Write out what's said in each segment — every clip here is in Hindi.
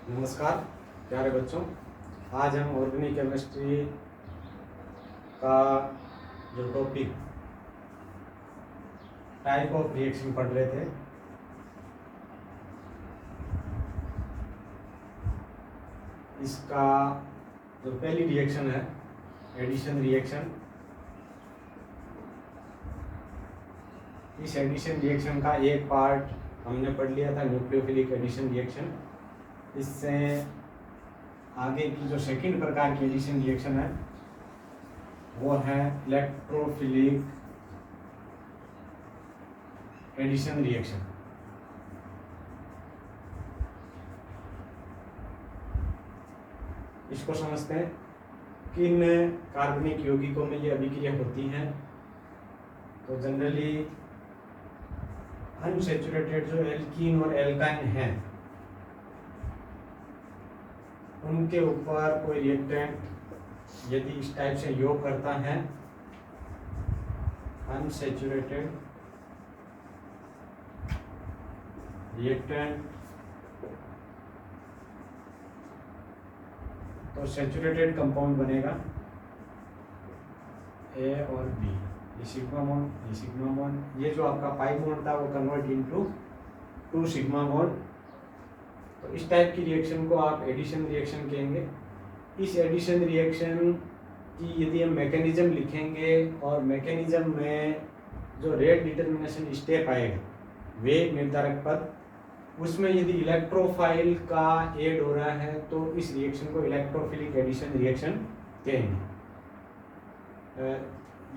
नमस्कार प्यारे बच्चों, आज हम ऑर्गेनिक केमिस्ट्री का जो टॉपिक टाइप ऑफ रिएक्शन पढ़ रहे थे। इसका जो पहली रिएक्शन है एडिशन रिएक्शन, इस एडिशन रिएक्शन का एक पार्ट हमने पढ़ लिया था, न्यूक्लियोफिलिक एडिशन रिएक्शन। इससे आगे की जो सेकंड प्रकार की एडिशन रिएक्शन है वो है इलेक्ट्रोफिलिक एडिशन रिएक्शन। इसको समझते हैं किन कार्बनिक यौगिकों में ये अभिक्रिया होती है। तो जनरली अनसैचुरेटेड जो एल्कीन और एल्काइन हैं उनके ऊपर कोई रिएक्टेंट यदि इस टाइप से योग करता है, अनसैचुरेटेड रिएक्टेंट, तो सैचुरेटेड कंपाउंड बनेगा ए और बी, ये सिग्मा बॉन्ड, ये सिग्मा बॉन्ड, ये जो आपका पाई बॉन्ड था वो कन्वर्ट इनटू 2 सिग्मा बॉन्ड। तो इस टाइप की रिएक्शन को आप एडिशन रिएक्शन कहेंगे। इस एडिशन रिएक्शन की यदि हम मैकेनिज्म लिखेंगे और मैकेनिज्म में जो रेट डिटर्मिनेशन स्टेप आएगा वे निर्धारक पद, उसमें यदि इलेक्ट्रोफाइल का ऐड हो रहा है तो इस रिएक्शन को इलेक्ट्रोफिलिक एडिशन रिएक्शन कहेंगे।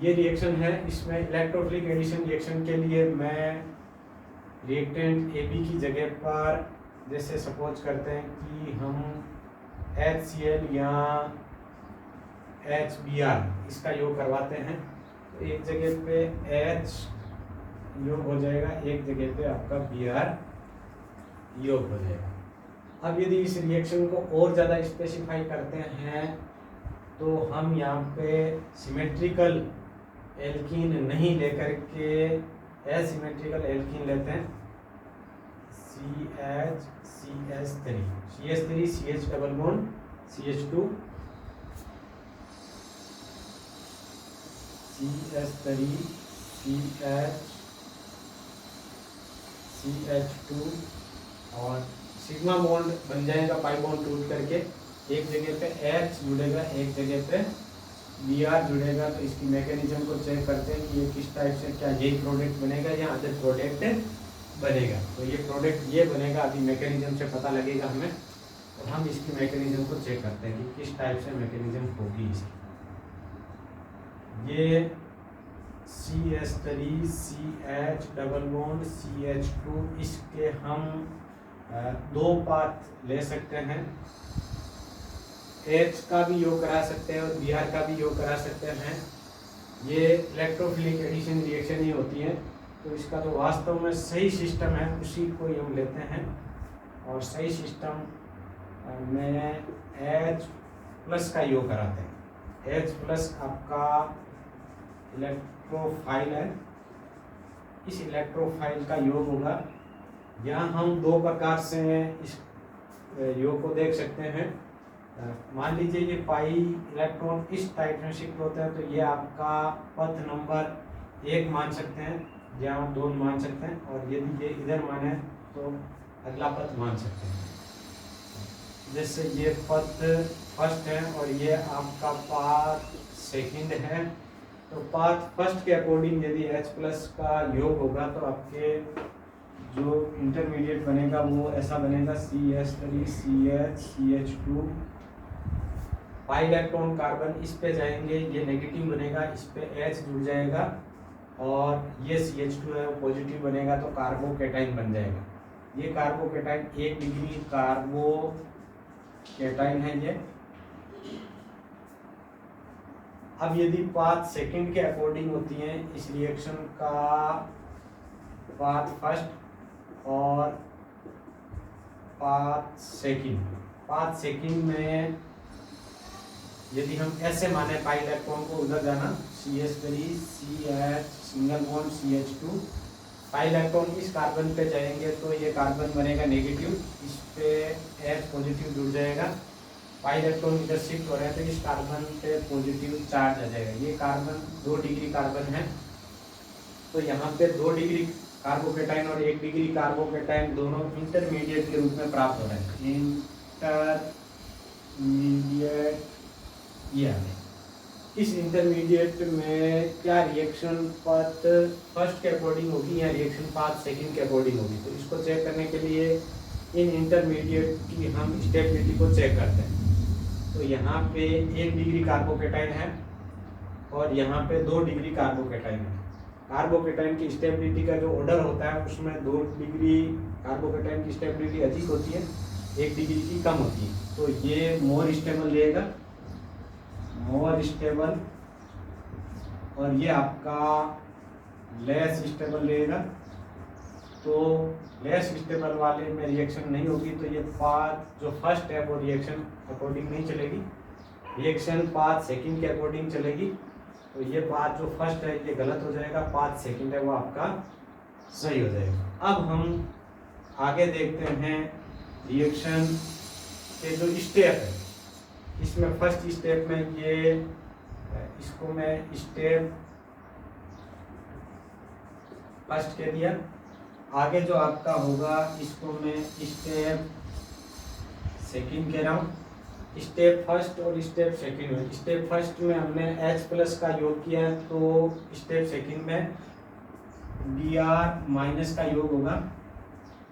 ये रिएक्शन है, इसमें इलेक्ट्रोफिलिक एडिशन रिएक्शन के लिए मैं रिएक्टेंट ए बी की जगह पर, जैसे सपोज करते हैं कि हम HCl या HBr इसका योग करवाते हैं, तो एक जगह पे H योग हो जाएगा, एक जगह पे आपका Br योग हो जाएगा। अब यदि इस रिएक्शन को और ज़्यादा स्पेसिफाई करते हैं तो हम यहाँ पे सिमेट्रिकल एल्कीन नहीं लेकर के एसिमेट्रिकल एल्कीन लेते हैं, CH3 CH double bond CH2, CH3 CH2 और सिग्मा बॉन्ड बन जाएगा पाई बॉन्ड टूट करके, एक जगह पे H जुड़ेगा, एक जगह पे Br जुड़ेगा। तो इसकी मैकेनिज्म को चेक करते हैं कि ये किस टाइप से, क्या यही प्रोडक्ट बनेगा या अदर प्रोडक्ट बनेगा। तो ये प्रोडक्ट ये बनेगा, अभी मैकेनिज्म से पता लगेगा हमें, और हम इसकी मैकेनिज्म को चेक करते हैं कि किस टाइप से मैकेनिज्म होगी इसकी। ये CH3 CH double bond CH2, इसके हम 2 पाथ ले सकते हैं, H का भी योग करा सकते हैं और Br का भी योग करा सकते हैं। ये इलेक्ट्रोफिलिक एडिशन रिएक्शन ही होती है। तो इसका जो वास्तव में सही सिस्टम है उसी को हम लेते हैं, और सही सिस्टम में H प्लस का योग कराते हैं। H प्लस आपका इलेक्ट्रोफाइल है, इस इलेक्ट्रोफाइल का योग होगा। यहाँ हम 2 प्रकार से इस योग को देख सकते हैं। मान लीजिए ये पाई इलेक्ट्रॉन इस टाइप में शिफ्ट होता है, तो ये आपका पथ नंबर 1 मान सकते हैं, यहाँ 2 मान सकते हैं, और यदि ये इधर माने तो अगला पथ मान सकते हैं। जैसे ये पथ फर्स्ट है और ये आपका पाथ सेकंड है, तो पाथ फर्स्ट के अकॉर्डिंग यदि H प्लस का योग होगा तो आपके जो इंटरमीडिएट बनेगा वो ऐसा बनेगा, CH3 CH CH2, pi electron carbon इस पे जाएंगे, ये नेगेटिव बनेगा, इस पे H जुड़ जाएगा, और ये CH2 है वो पॉजिटिव बनेगा, तो कार्बोकेटाइन बन जाएगा। ये कार्बोकेटाइन 1 डिग्री कार्बोकेटाइन है ये। अब यदि पाथ सेकंड के अकॉर्डिंग होती है इस रिएक्शन का, पाथ फर्स्ट और पाथ सेकंड में यदि हम ऐसे माने पाई इलेक्ट्रॉन को उधर जाना, CH3 CH single bond CH2, pi electron इस कार्बन पे जाएंगे तो ये कार्बन बनेगा नेगेटिव, इस पे H पॉजिटिव जुड़ जाएगा, पाई इलेक्ट्रॉन इधर शिफ्ट हो रहे हैं तो इस कार्बन पे पॉजिटिव चार्ज आ जाएगा। ये कार्बन 2 डिग्री कार्बन है, तो यहाँ पे 2 डिग्री कार्बोकेटाइन और 1 डिग्री कार्बोकेटाइन दोनों इंटरमीडिएट के रूप में प्राप्त हो रहे हैं। इंटरमीडिएट ये है। इस इंटरमीडिएट में क्या रिएक्शन पाथ फर्स्ट के अकॉर्डिंग होगी या रिएक्शन पाथ सेकंड के अकॉर्डिंग होगी, तो इसको चेक करने के लिए इन इंटरमीडिएट की हम स्टेबिलिटी को चेक करते हैं। तो यहाँ पे 1 डिग्री कार्बोकेटाइन है और यहाँ पे 2 डिग्री कार्बोकेटाइन है। कार्बोकेटाइन की स्टेबिलिटी का जो ऑर्डर होता है उसमें 2 डिग्री कार्बोकेटाइन की स्टेबिलिटी अधिक होती है, 1 डिग्री की कम होती है। तो ये मोर स्टेबल लेगा, मोर स्टेबल, और ये आपका लेस स्टेबल लेगा। तो लेस स्टेबल वाले में रिएक्शन नहीं होगी, तो ये पाथ जो फर्स्ट है वो रिएक्शन अकॉर्डिंग नहीं चलेगी, रिएक्शन पाथ सेकंड के अकॉर्डिंग चलेगी। तो ये पाथ जो फर्स्ट है ये गलत हो जाएगा, पाथ सेकंड है वो आपका सही हो जाएगा। अब हम आगे देखते हैं रिएक्शन के जो स्टेप है। इसमें फर्स्ट स्टेप में ये इसको मैं स्टेप फर्स्ट कह दिया। आगे जो आपका होगा इसको मैं स्टेप सेकंड कह रहा हूँ। स्टेप फर्स्ट और स्टेप सेकंड में, स्टेप फर्स्ट में हमने H+ का योग किया है, तो स्टेप सेकंड में Br- का योग होगा।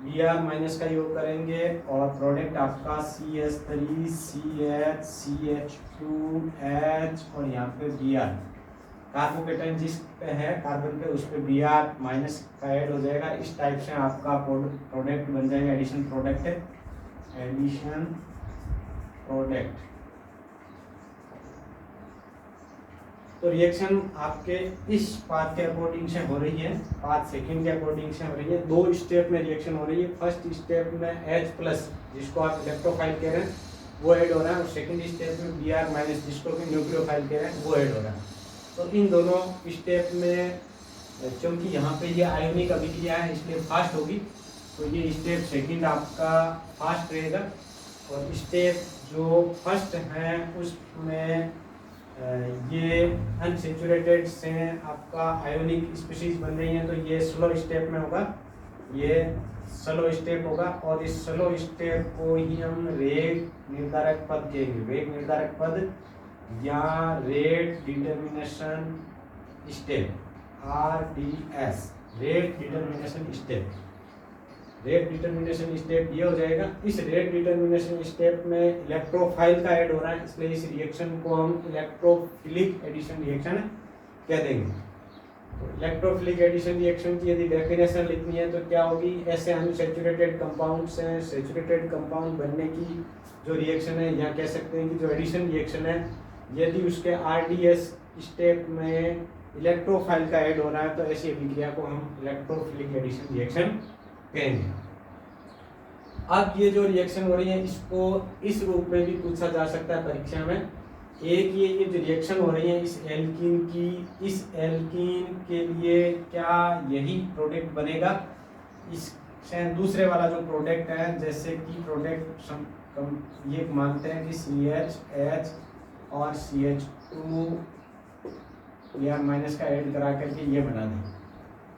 Br- का योग करेंगे और प्रोडक्ट आपका CH3 CH CH2 H और यहाँ पे Br, कार्बोकेटाइन जिस पे है कार्बन पे उस पे Br- का ऐड हो जाएगा। इस टाइप से आपका प्रोडक्ट बन जाएगा, एडिशन प्रोडक्ट है, एडिशन प्रोडक्ट। तो रिएक्शन आपके इस पाथ के अकॉर्डिंग से हो रही है, पाथ सेकंड के अकॉर्डिंग से हो रही है। 2 स्टेप में रिएक्शन हो रही है। फर्स्ट स्टेप में H+ जिसको आप इलेक्ट्रोफाइल कह रहे हैं वो ऐड हो रहा है, और सेकंड स्टेप में Br- जिसको कि न्यूक्लियोफाइल कह रहे हैं वो ऐड हो रहा है। तो इन दोनों स्टेप में क्योंकि यहाँ पे ये आयोनिक अभिक्रिया है इसलिए फास्ट होगी, तो ये स्टेप सेकंड आपका फास्ट रहेगा। और स्टेप जो फर्स्ट है उसमें ये अनसेचुरेटेड से आपका आयोनिक स्पीशीज बन रही है, तो ये स्लो स्टेप में होगा, ये स्लो स्टेप होगा। और इस स्लो स्टेप को ही हम रेट निर्धारक पद कहेंगे, वेग निर्धारक पद या rate determination step, RDS, rate determination step. Rate determination step ये हो जाएगा। इस रेट डिटर्मिनेशन स्टेप में इलेक्ट्रोफाइल का ऐड हो रहा है, इसलिए इस रिएक्शन को हम इलेक्ट्रोफिलिक एडिशन रिएक्शन कह देंगे। तो इलेक्ट्रोफिलिक एडिशन रिएक्शन की यदि डेफिनेशन लिखनी है तो क्या होगी, ऐसे अनसैचुरेटेड कंपाउंड से सैचुरेटेड कंपाउंड बनने की जो रिएक्शन है, या कह सकते हैं कि जो एडिशन रिएक्शन है, यदि उसके RDS स्टेप में इलेक्ट्रोफाइल का ऐड हो रहा है तो ऐसी अभिक्रिया को हम इलेक्ट्रोफिलिक एडिशन रिएक्शन कहेंगे। अब ये जो रिएक्शन हो रही है इसको इस रूप में भी पूछा जा सकता है परीक्षा में। एक ये जो रिएक्शन हो रही है इस एल्कीन की, इस एल्कीन के लिए क्या यही प्रोडक्ट बनेगा, इससे दूसरे वाला जो प्रोडक्ट है, जैसे कि प्रोडक्ट ये मानते हैं कि CH और CH2 Br- का ऐड करा करके ये बना दें,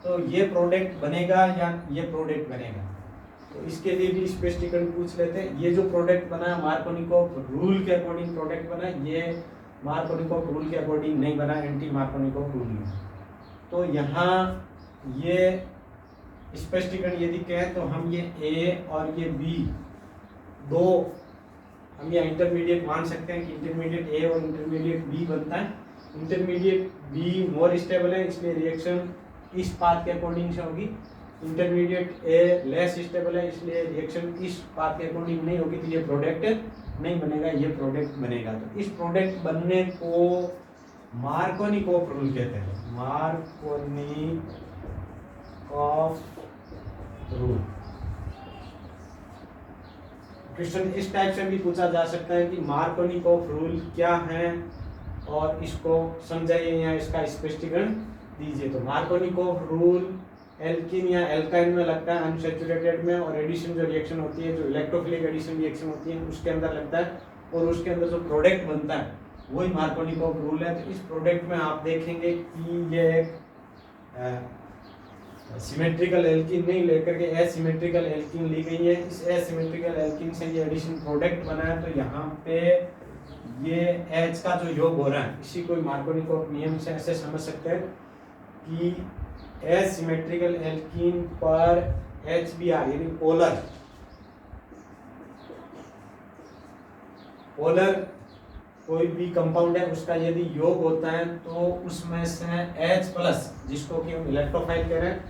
तो ये प्रोडक्ट बनेगा या ये प्रोडक्ट बनेगा। तो इसके लिए भी स्पष्टीकरण पूछ लेते हैं। ये जो प्रोडक्ट बना मार्कोनिकोव रूल के अकॉर्डिंग प्रोडक्ट बना, ये मार्कोनिकोव रूल के अकॉर्डिंग नहीं बना, एंटी मार्कोनिकोव रूल में। तो यहाँ ये स्पष्टीकरण यदि कहें तो हम ये A और ये B दो हम ये इंटरमीडिएट मान सकते हैं कि इंटरमीडिएट A और इंटरमीडिएट B बनता है। इंटरमीडिएट B मोर स्टेबल है इसलिए रिएक्शन इस पाथ के अकॉर्डिंग से होगी। इंटरमीडिएट A लेस स्टेबल है इसलिए रिएक्शन इस पाथ के अकॉर्डिंग नहीं होगी, तो ये प्रोडक्ट नहीं बनेगा, ये प्रोडक्ट बनेगा। तो इस प्रोडक्ट बनने को मार्कोनिकोव रूल कहते हैं, मार्कोनिकोव रूल। क्वेश्चन इस टाइप से भी पूछा जा सकता है कि मार्कोनिकोव रूल क्या है और इसको समझाइए या इसका स्पष्टीकरण दीजिए। तो मार्कोनिकोव रूल एल्कीन या एल्काइन में लगता है अनसैचुरेटेड में, और एडिशन जो रिएक्शन होती है, जो इलेक्ट्रोफिलिक एडिशन रिएक्शन होती है उसके अंदर लगता है, और उसके अंदर जो प्रोडक्ट बनता है वही मार्कोनिकोव रूल है। तो इस प्रोडक्ट में आप देखेंगे कि ये एक सिमेट्रिकल एल्कीन नहीं लेकर के एसिमेट्रिकल एल्कीन ली गई है। इस एसिमेट्रिकल एल्कीन से ये एडिशन प्रोडक्ट बना है। तो यहाँ पे ये H का जो योग हो रहा है इसी को मार्कोनिकोव नियम से ऐसे समझ सकते हैं कि एसिमेट्रिकल एल्कीन पर HBr यानी पोलर कोई भी कंपाउंड है उसका यदि योग होता है तो उसमें से H प्लस, जिसको कि हम इलेक्ट्रोफाइल कह रहे हैं,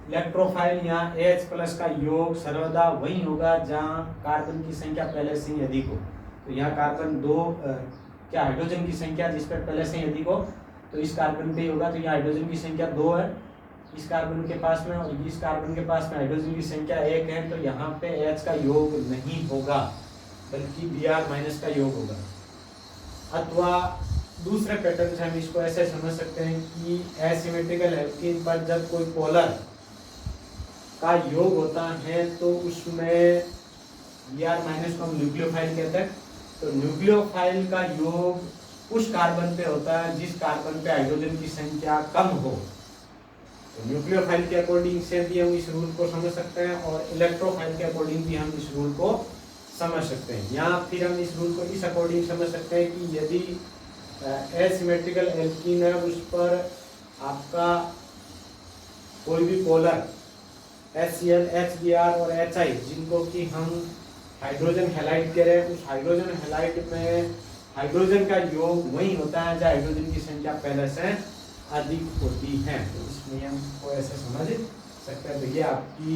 इलेक्ट्रोफाइल या H प्लस का योग सर्वदा वही होगा जहां कार्बन की संख्या पहले से ही अधिक हो। तो यहाँ कार्बन दो क्या हाइड्रोजन की संख्या जिस पर पहले से ही अधिक हो तो इस कार्बन पे ही होगा। तो यहाँ हाइड्रोजन की संख्या 2 है इस कार्बन के पास में, और इस कार्बन के पास में हाइड्रोजन की संख्या 1 है। तो यहाँ पे H का योग नहीं होगा बल्कि Br- का योग होगा। अथवा दूसरे पैटर्न से हम इसको ऐसे समझ सकते हैं कि एसिमेट्रिकल एल्कीन पर जब कोई पोलर का योग होता है तो उसमें Br- को हम न्यूक्लियोफाइल कहते हैं। तो न्यूक्लियोफाइल का योग उस कार्बन पे होता है जिस कार्बन पे हाइड्रोजन की संख्या कम हो। तो न्यूक्लियोफाइल के अकॉर्डिंग से भी हम इस रूल को समझ सकते हैं और इलेक्ट्रोफाइल के अकॉर्डिंग भी हम इस रूल को समझ सकते हैं। या फिर हम इस रूल को इस अकॉर्डिंग समझ सकते हैं कि यदि एसिमेट्रिकल एल्कीन है उस पर आपका कोई भी पोलर HCl, HBr और HI जिनको कि हम हाइड्रोजन हैलाइड कह रहे हैं, उस हाइड्रोजन हैलाइड में हाइड्रोजन का योग वही होता है जहाँ हाइड्रोजन की संख्या पहले से अधिक होती है। तो इस नियम को ऐसे समझ सकते हैं। तो ये आपकी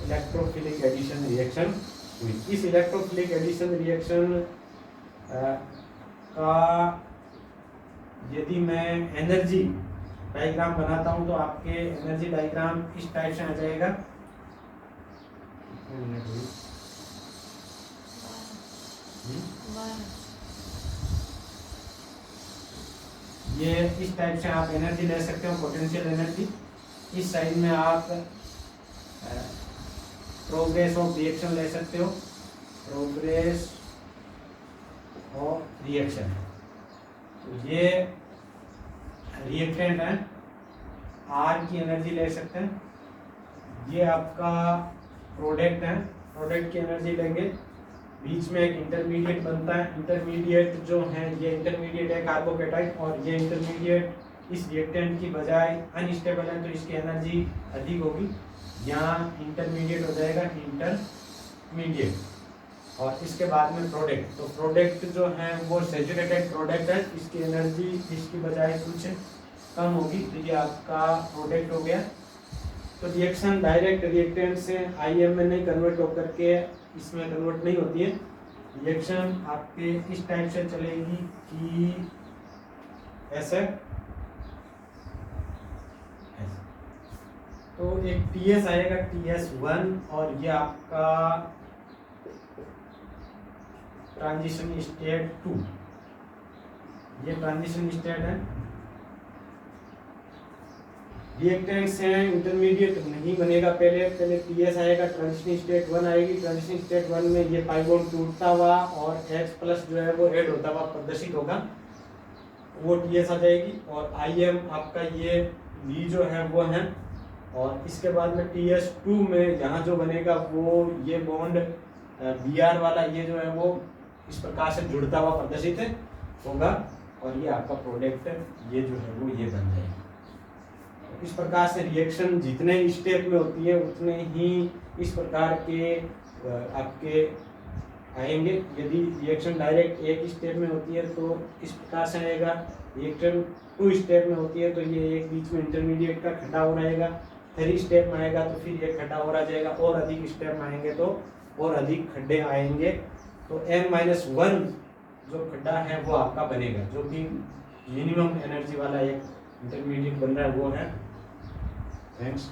इलेक्ट्रोफिलिक एडिशन रिएक्शन हुई। इस इलेक्ट्रोफिलिक एडिशन रिएक्शन का यदि मैं एनर्जी डायग्राम बनाता हूं तो आपके एनर्जी डायग्राम इस टाइप से आ जाएगा। ये इस टाइप से आप एनर्जी ले सकते हो, पोटेंशियल एनर्जी। इस साइड में आप प्रोग्रेस ऑफ रिएक्शन ले सकते हो, प्रोग्रेस ऑफ रिएक्शन। तो ये रिएक्टेंट है, आर की एनर्जी ले सकते हैं। ये आपका प्रोडक्ट है, प्रोडक्ट की एनर्जी लेंगे। बीच में एक इंटरमीडिएट बनता है, इंटरमीडिएट जो है ये इंटरमीडिएट है कार्बोकेटाइड, और ये इंटरमीडिएट इस रिएक्टेंट की बजाय अनस्टेबल है तो इसकी एनर्जी अधिक होगी। यहाँ इंटरमीडिएट हो जाएगा इंटरमीडिएट, और इसके बाद में प्रोडक्ट। तो प्रोडक्ट जो है वो सैचुरेटेड प्रोडक्ट है, इसकी एनर्जी इसकी बजाय कुछ कम होगी। तो ये आपका प्रोडक्ट हो गया। तो रिएक्शन डायरेक्ट रिएक्टेंट से IM में नहीं कन्वर्ट होकर के इसमें कन्वर्ट नहीं होती है। रिएक्शन आपके इस टाइप से चलेगी कि ऐसे, तो एक TS आएगा, TS1, और ये आपका ट्रांजिशन स्टेट 2, ये ट्रांजिशन स्टेट है। रिएक्टेंट से इंटरमीडिएट नहीं बनेगा, पहले TS आएगा, ट्रांजिशन स्टेट 1 आएगी। ट्रांजिशन स्टेट 1 में ये पाई बॉन्ड टूटता हुआ और H+ जो है वो ऐड होता हुआ प्रदर्शित होगा, वो TS आ जाएगी। और IM आपका ये V जो है वो है, और इसके बाद में TS2 में यहाँ जो बनेगा वो ये बॉन्ड Br वाला ये जो है वो इस प्रकार से जुड़ता हुआ प्रदर्शित होगा, और ये आपका प्रोडक्ट ये जो है वो ये बन जाएगा। इस प्रकार से रिएक्शन जितने स्टेप में होती है उतने ही इस प्रकार के आपके आएंगे। यदि रिएक्शन डायरेक्ट एक स्टेप में होती है तो इस प्रकार से आएगा। रिएक्शन 2 स्टेप में होती है तो ये एक बीच में इंटरमीडिएट का खड्डा हो रहेगा। 3 स्टेप में आएगा तो फिर ये खड्डा हो रहा जाएगा, और अधिक स्टेप में आएंगे तो और अधिक खड्डे आएंगे। तो N-1 जो खड्डा है वो आपका बनेगा, जो कि मिनिमम एनर्जी वाला एक इंटरमीडिएट बन रहा है वो है। थैंक्स।